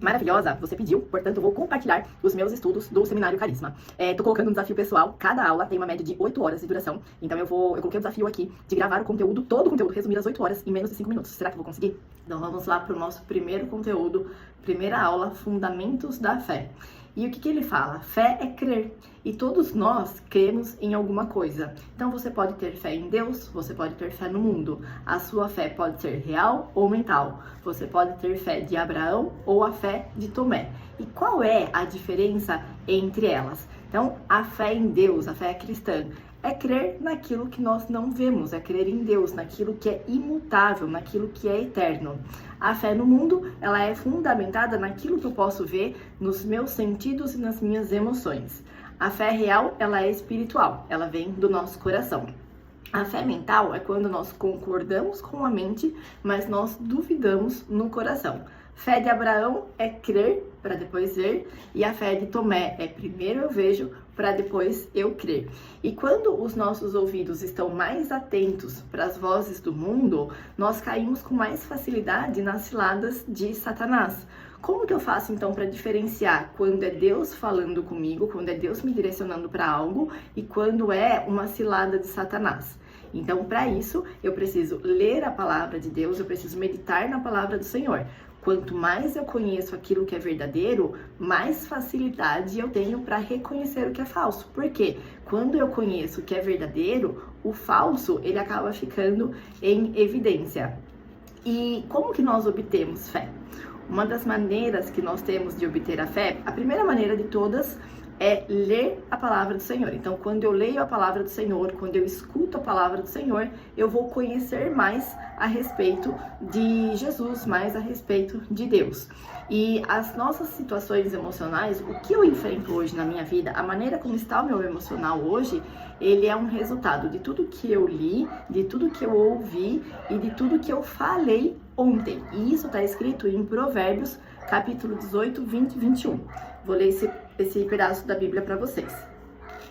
Maravilhosa, você pediu, portanto eu vou compartilhar os meus estudos do Seminário Carisma. Tô colocando um desafio pessoal, cada aula tem uma média de 8 horas de duração, então eu coloquei o desafio aqui de gravar o conteúdo, todo o conteúdo resumido às 8 horas em menos de 5 minutos. Será que eu vou conseguir? Então vamos lá para o nosso primeiro conteúdo, primeira aula, Fundamentos da Fé. E o que ele fala? Fé é crer. E todos nós cremos em alguma coisa. Então você pode ter fé em Deus, você pode ter fé no mundo. A sua fé pode ser real ou mental. Você pode ter fé de Abraão ou a fé de Tomé. E qual é a diferença entre elas? Então, a fé em Deus, a fé cristã, é crer naquilo que nós não vemos, é crer em Deus, naquilo que é imutável, naquilo que é eterno. A fé no mundo, ela é fundamentada naquilo que eu posso ver, nos meus sentidos e nas minhas emoções. A fé real, ela é espiritual, ela vem do nosso coração. A fé mental é quando nós concordamos com a mente, mas nós duvidamos no coração. Fé de Abraão é crer para depois ver, e a fé de Tomé é primeiro eu vejo para depois eu crer. E quando os nossos ouvidos estão mais atentos para as vozes do mundo, nós caímos com mais facilidade nas ciladas de Satanás. Como que eu faço então para diferenciar quando é Deus falando comigo, quando é Deus me direcionando para algo e quando é uma cilada de Satanás? Então, para isso, eu preciso ler a palavra de Deus, eu preciso meditar na palavra do Senhor. Quanto mais eu conheço aquilo que é verdadeiro, mais facilidade eu tenho para reconhecer o que é falso. Porque quando eu conheço o que é verdadeiro, o falso ele acaba ficando em evidência. E como que nós obtemos fé? Uma das maneiras que nós temos de obter a fé, a primeira maneira de todas é ler a palavra do Senhor. Então, quando eu leio a palavra do Senhor, quando eu escuto a palavra do Senhor, eu vou conhecer mais a respeito de Jesus, mais a respeito de Deus. E as nossas situações emocionais, o que eu enfrento hoje na minha vida, a maneira como está o meu emocional hoje, ele é um resultado de tudo que eu li, de tudo que eu ouvi e de tudo que eu falei ontem. E isso está escrito em Provérbios, capítulo 18, 20 e 21. Vou ler esse pedaço da Bíblia para vocês.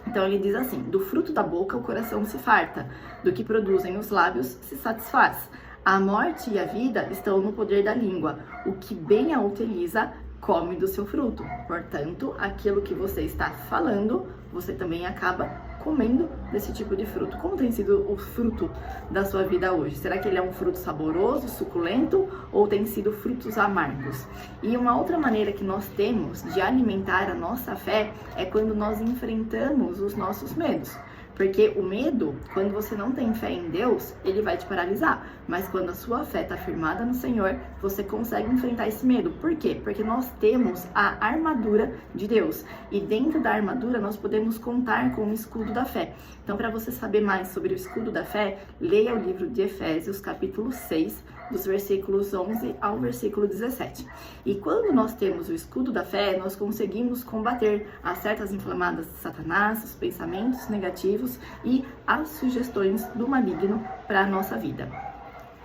Então ele diz assim: do fruto da boca o coração se farta, do que produzem os lábios se satisfaz. A morte e a vida estão no poder da língua. O que bem a utiliza, come do seu fruto. Portanto, aquilo que você está falando, você também acaba comendo desse tipo de fruto. Como tem sido o fruto da sua vida hoje? Será que ele é um fruto saboroso, suculento, ou tem sido frutos amargos? E uma outra maneira que nós temos de alimentar a nossa fé é quando nós enfrentamos os nossos medos. Porque o medo, quando você não tem fé em Deus, ele vai te paralisar. Mas quando a sua fé está firmada no Senhor, você consegue enfrentar esse medo. Por quê? Porque nós temos a armadura de Deus. E dentro da armadura, nós podemos contar com o escudo da fé. Então, para você saber mais sobre o escudo da fé, leia o livro de Efésios, capítulo 6, dos versículos 11 ao versículo 17. E quando nós temos o escudo da fé, nós conseguimos combater as setas inflamadas de Satanás, os pensamentos negativos e as sugestões do maligno para a nossa vida.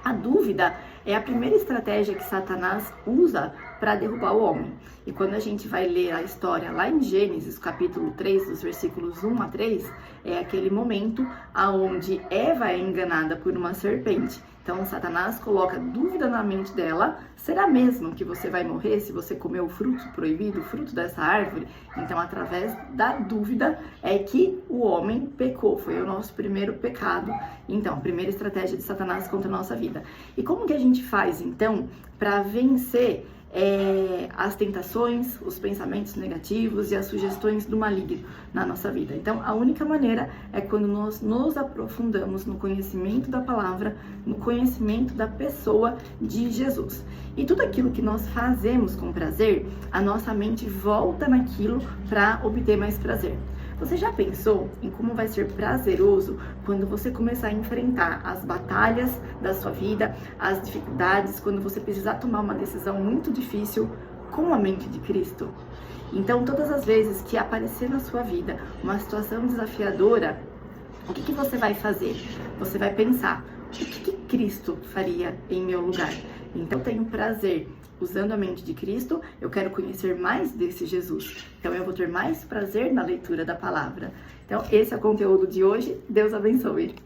A dúvida é a primeira estratégia que Satanás usa para derrubar o homem. E quando a gente vai ler a história lá em Gênesis, capítulo 3, dos versículos 1 a 3, é aquele momento onde Eva é enganada por uma serpente. Então, Satanás coloca dúvida na mente dela: será mesmo que você vai morrer se você comer o fruto proibido, o fruto dessa árvore? Então, através da dúvida é que o homem pecou, foi o nosso primeiro pecado. Então, primeira estratégia de Satanás contra a nossa vida. E como que a gente faz, então, para vencer as tentações, os pensamentos negativos e as sugestões do maligno na nossa vida? Então, a única maneira é quando nós nos aprofundamos no conhecimento da palavra, no conhecimento da pessoa de Jesus. E tudo aquilo que nós fazemos com prazer, a nossa mente volta naquilo para obter mais prazer. Você já pensou em como vai ser prazeroso quando você começar a enfrentar as batalhas da sua vida, as dificuldades, quando você precisar tomar uma decisão muito difícil com a mente de Cristo? Então, todas as vezes que aparecer na sua vida uma situação desafiadora, o que você vai fazer? Você vai pensar: o que Cristo faria em meu lugar? Então, eu tenho prazer usando a mente de Cristo, eu quero conhecer mais desse Jesus. Então, eu vou ter mais prazer na leitura da palavra. Então, esse é o conteúdo de hoje. Deus abençoe.